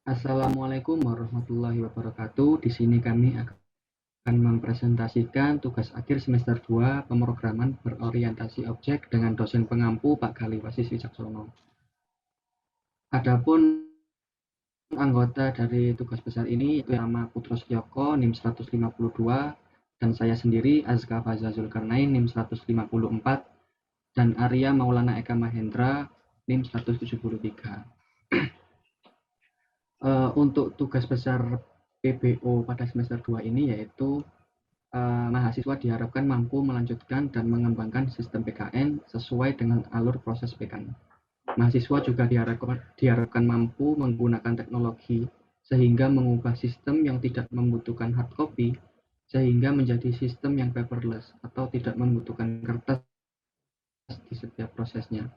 Assalamualaikum warahmatullahi wabarakatuh. Di sini kami akan mempresentasikan tugas akhir semester 2 pemrograman berorientasi objek dengan dosen pengampu Pak Galiwasis Wicaksono. Adapun anggota dari tugas besar ini yaitu nama Putro Setioko NIM 152 dan saya sendiri Azka Faza Zulkarnain NIM 154 dan Arya Maulana Eka Mahendra NIM 173. Untuk tugas besar PBO pada semester 2 ini yaitu mahasiswa diharapkan mampu melanjutkan dan mengembangkan sistem PKN sesuai dengan alur proses PKN. Mahasiswa juga diharapkan mampu menggunakan teknologi sehingga mengubah sistem yang tidak membutuhkan hard copy sehingga menjadi sistem yang paperless atau tidak membutuhkan kertas di setiap prosesnya.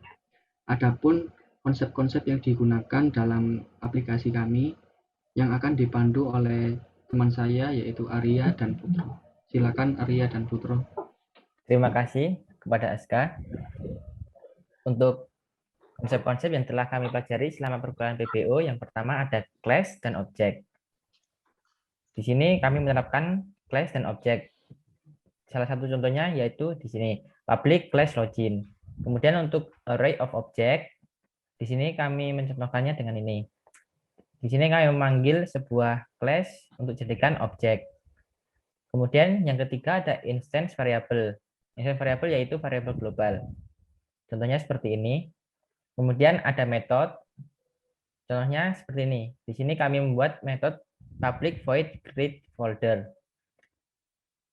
Adapun konsep-konsep yang digunakan dalam aplikasi kami yang akan dipandu oleh teman saya yaitu Arya dan Putro. Silakan Arya dan Putro. Terima kasih kepada Aska untuk konsep-konsep yang telah kami pelajari selama perkuliahan PBO. Yang pertama ada class dan objek. Di sini kami menerapkan class dan objek. Salah satu contohnya yaitu di sini public class login. Kemudian untuk array of object, di sini kami mencontohkannya dengan ini. Di sini kami memanggil sebuah class untuk jadikan objek. Kemudian yang ketiga ada instance variable. Instance variable yaitu variabel global. Contohnya seperti ini. Kemudian ada metode. Contohnya seperti ini. Di sini kami membuat metode public void create folder.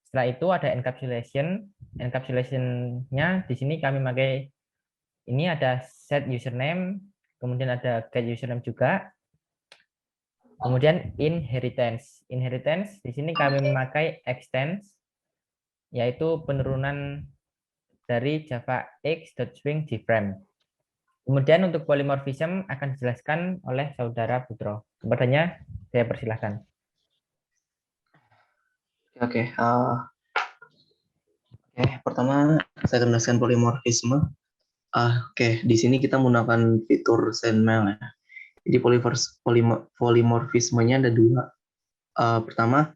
Setelah itu ada encapsulation. Encapsulation-nya di sini kami pakai ini ada set username, kemudian ada get username juga. Kemudian inheritance. Inheritance di sini kami memakai extends yaitu penurunan dari Java x.swing diframe. Kemudian untuk polymorphism akan dijelaskan oleh saudara Putro. Kepadanya saya persilahkan. Pertama saya akan menjelaskan polymorphisme. Di sini kita menggunakan fitur sendmail ya. Jadi polymorphismenya ada dua. Pertama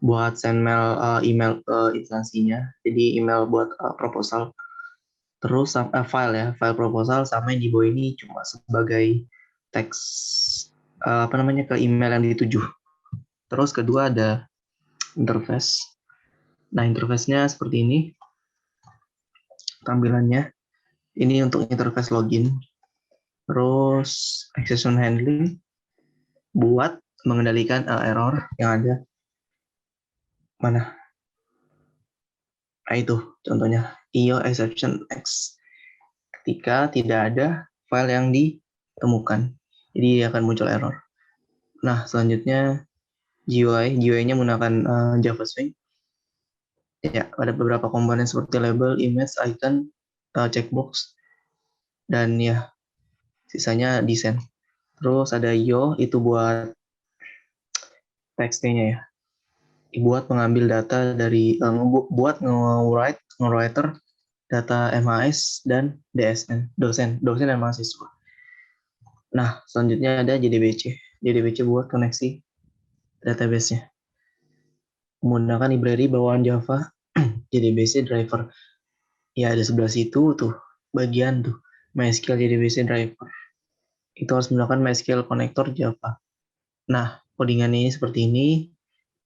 buat sendmail email ke instansinya. Jadi email buat proposal. Terus file proposal sama yang di bawah ini cuma sebagai teks ke email yang dituju. Terus kedua ada interface. Nah, interface-nya seperti ini. Tampilannya. Ini untuk interface login. Terus exception handling buat mengendalikan error yang ada. Mana? Nah, itu contohnya IO exception X. Ketika tidak ada file yang ditemukan. Jadi akan muncul error. Nah, selanjutnya GUI-nya menggunakan Java Swing. Ya, ada beberapa komponen seperti label, image, icon, checkbox, dan ya, sisanya desain. Terus ada IO, itu buat text-nya ya. Buat mengambil data dari, buat nge-writer data MHS dan DSN, dosen dan mahasiswa. Nah, selanjutnya ada JDBC. JDBC buat koneksi database-nya. Menggunakan library bawaan Java, JDBC driver. Ya, ada sebelah situ tuh, bagian tuh, MySQL JDBC driver. Itu harus menggunakan MySQL connector Java. Nah, codingannya ini seperti ini.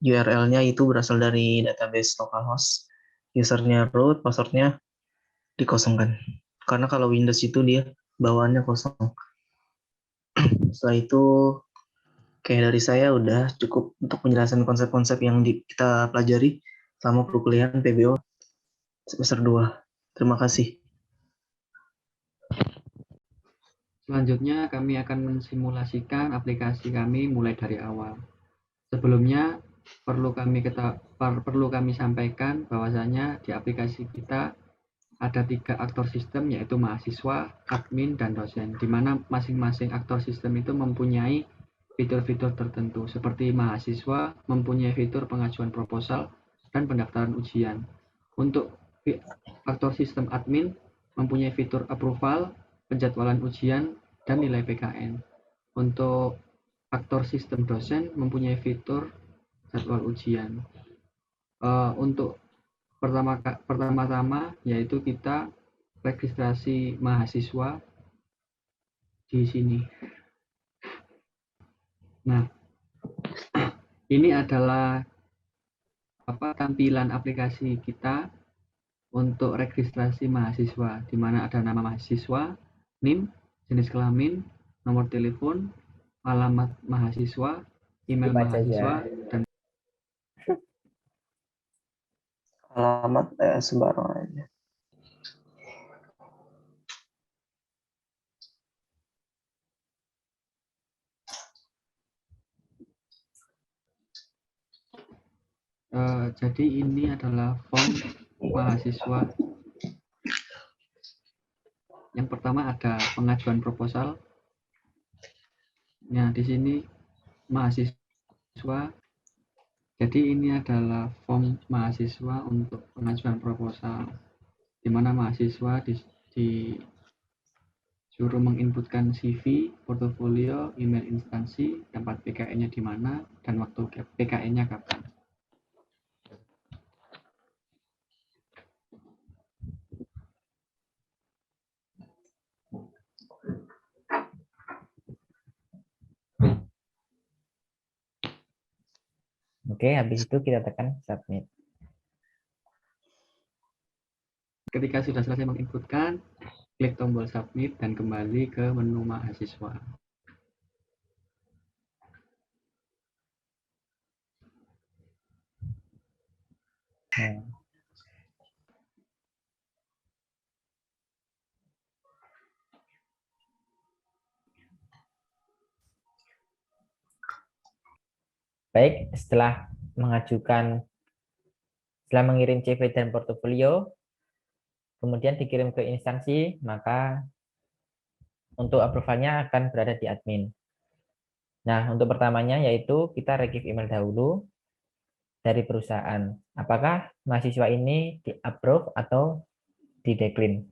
URL-nya itu berasal dari database localhost. Usernya root, passwordnya dikosongkan. Karena kalau Windows itu dia bawaannya kosong. Setelah itu, dari saya udah cukup untuk penjelasan konsep-konsep yang kita pelajari selama perkuliahan PBO semester 2. Terima kasih. Selanjutnya kami akan mensimulasikan aplikasi kami mulai dari awal. Sebelumnya perlu kami sampaikan bahwasanya di aplikasi kita ada 3 aktor sistem yaitu mahasiswa, admin, dan dosen, di mana masing-masing aktor sistem itu mempunyai fitur-fitur tertentu seperti mahasiswa mempunyai fitur pengajuan proposal dan pendaftaran ujian. Untuk aktor sistem admin mempunyai fitur approval, penjadwalan ujian, dan nilai PKN. Untuk faktor sistem dosen mempunyai fitur jadwal ujian. Untuk pertama-tama yaitu kita registrasi mahasiswa di sini. Nah, ini adalah tampilan aplikasi kita untuk registrasi mahasiswa, di mana ada nama mahasiswa, NIM, jenis kelamin, nomor telepon, alamat mahasiswa, email mahasiswa, dan Alamat sembarang aja. jadi ini adalah form mahasiswa. Yang pertama ada pengajuan proposal. Nah, di sini mahasiswa. Jadi ini adalah form mahasiswa untuk pengajuan proposal, di mana mahasiswa disuruh menginputkan CV, portofolio, email instansi, tempat PKN-nya di mana, dan waktu PKN-nya kapan. Oke, habis itu kita tekan submit. Ketika sudah selesai menginputkan, klik tombol submit dan kembali ke menu mahasiswa. Nah, baik, setelah mengirim CV dan portofolio, kemudian dikirim ke instansi, maka untuk approval-nya akan berada di admin. Nah, untuk pertamanya yaitu kita receive email dahulu dari perusahaan. Apakah mahasiswa ini di-approve atau di-decline?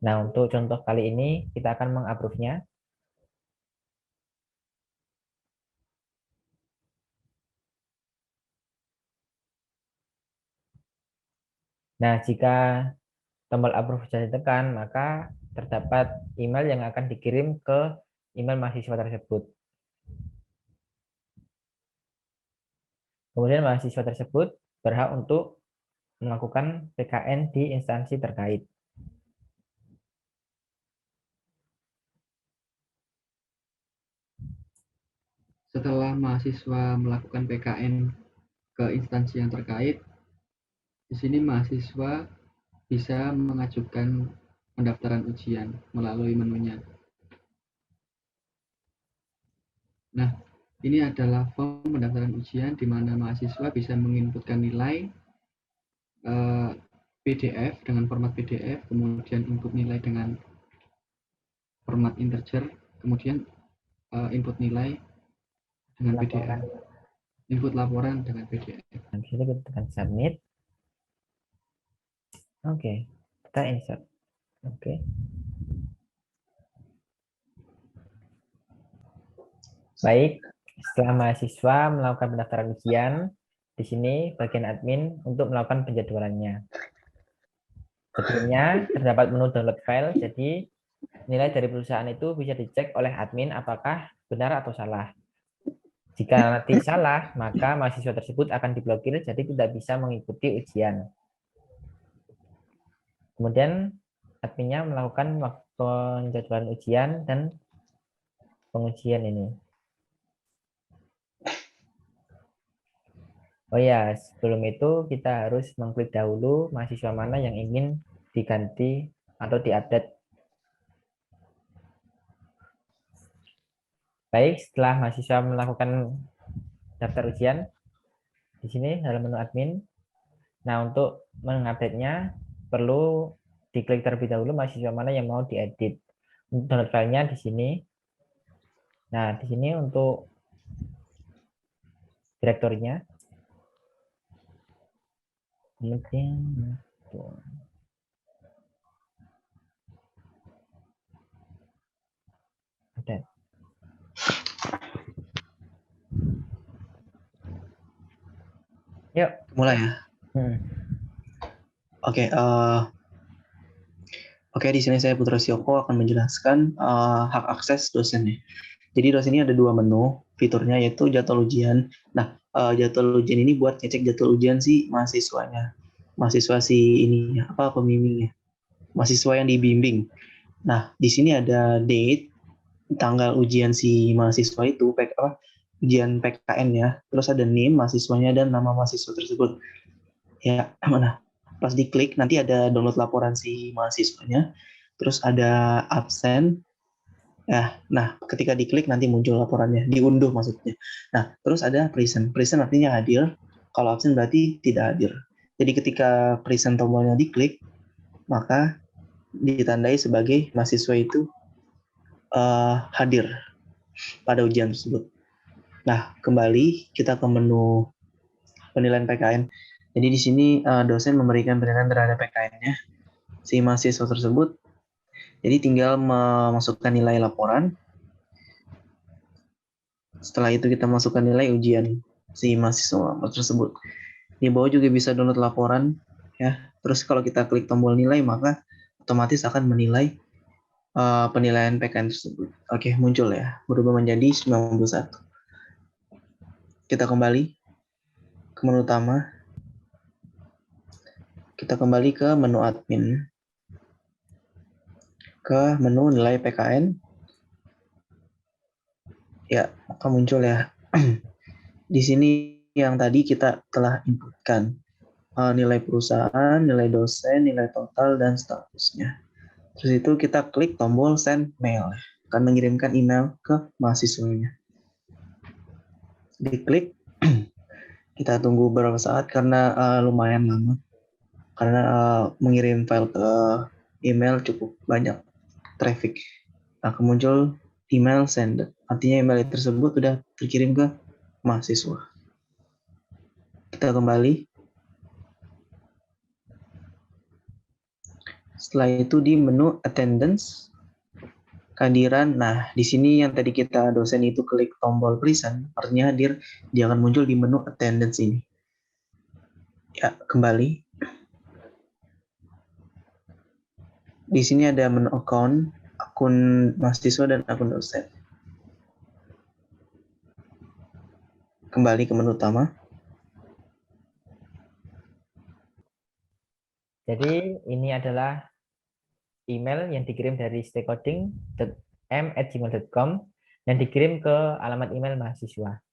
Nah, untuk contoh kali ini kita akan meng-approve-nya. Nah, jika tombol approve sudah ditekan, maka terdapat email yang akan dikirim ke email mahasiswa tersebut. Kemudian mahasiswa tersebut berhak untuk melakukan PKN di instansi terkait. Setelah mahasiswa melakukan PKN ke instansi yang terkait, di sini mahasiswa bisa mengajukan pendaftaran ujian melalui menunya. Nah, ini adalah form pendaftaran ujian di mana mahasiswa bisa menginputkan nilai PDF dengan format PDF, kemudian input nilai dengan format integer, kemudian input nilai dengan PDF, input laporan dengan PDF. Nah, di sini kita tekan submit. Oke, kita insert. Oke. Baik, setelah mahasiswa melakukan pendaftaran ujian, di sini bagian admin untuk melakukan penjadwalannya. Sebelumnya terdapat menu download file, jadi nilai dari perusahaan itu bisa dicek oleh admin apakah benar atau salah. Jika nanti salah, maka mahasiswa tersebut akan diblokir, jadi tidak bisa mengikuti ujian. Kemudian adminnya melakukan penjadwalan ujian dan pengujian ini. Oh ya, sebelum itu kita harus mengklik dahulu mahasiswa mana yang ingin diganti atau diupdate. Baik, setelah mahasiswa melakukan daftar ujian, di sini dalam menu admin. Nah, untuk mengupdate-nya perlu diklik terlebih dahulu mahasiswa mana yang mau diedit. Untuk download filenya di sini. Nah, di sini untuk direktorinya. Kemudian ada. Yuk. Mulai ya. Hmm. Oke, oke, di sini saya Putra Sioko akan menjelaskan hak akses dosennya. Jadi dosen ini ada dua menu fiturnya, yaitu jadwal ujian. Nah, jadwal ujian ini buat ngecek jadwal ujian si mahasiswanya, mahasiswa si ini apa pembimbingnya, mahasiswa yang dibimbing. Nah, di sini ada date, tanggal ujian si mahasiswa itu, ujian PKN ya. Terus ada NIM mahasiswanya dan nama mahasiswa tersebut. Ya, mana? Pas diklik nanti ada download laporan si mahasiswanya. Terus ada absen. Nah, ketika diklik nanti muncul laporannya, diunduh maksudnya. Nah, terus ada present. Present artinya hadir. Kalau absen berarti tidak hadir. Jadi ketika present tombolnya diklik, maka ditandai sebagai mahasiswa itu hadir pada ujian tersebut. Nah, kembali kita ke menu penilaian PKN. Jadi di sini dosen memberikan penilaian terhadap PKN-nya si mahasiswa tersebut. Jadi tinggal memasukkan nilai laporan. Setelah itu kita masukkan nilai ujian si mahasiswa tersebut. Di bawah juga bisa download laporan ya. Terus kalau kita klik tombol nilai maka otomatis akan menilai penilaian PKN tersebut. Oke, muncul ya. Berubah menjadi 91. Kita kembali ke menu utama. Kita kembali ke menu admin. Ke menu nilai PKN. Ya, maka muncul ya. Di sini yang tadi kita telah inputkan nilai perusahaan, nilai dosen, nilai total, dan statusnya. Terus itu kita klik tombol send mail, akan mengirimkan email ke mahasiswanya. Diklik, kita tunggu beberapa saat karena lumayan lama, karena mengirim file ke email cukup banyak traffic. Akan muncul email send, artinya email tersebut sudah terkirim ke mahasiswa. Kita kembali. Setelah itu di menu attendance, kehadiran. Nah, di sini yang tadi kita dosen itu klik tombol present, artinya hadir, dia akan muncul di menu attendance ini. Ya, kembali. Di sini ada menu account, akun mahasiswa dan akun dosen. Kembali ke menu utama. Jadi ini adalah email yang dikirim dari staycoding.m@gmail.com dan dikirim ke alamat email mahasiswa.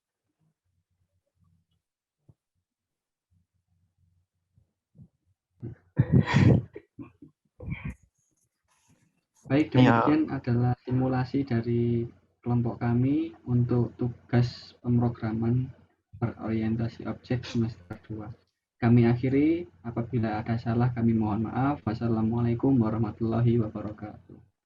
Baik, demikian adalah simulasi dari kelompok kami untuk tugas pemrograman berorientasi objek semester 2. Kami akhiri, apabila ada salah kami mohon maaf. Wassalamualaikum warahmatullahi wabarakatuh.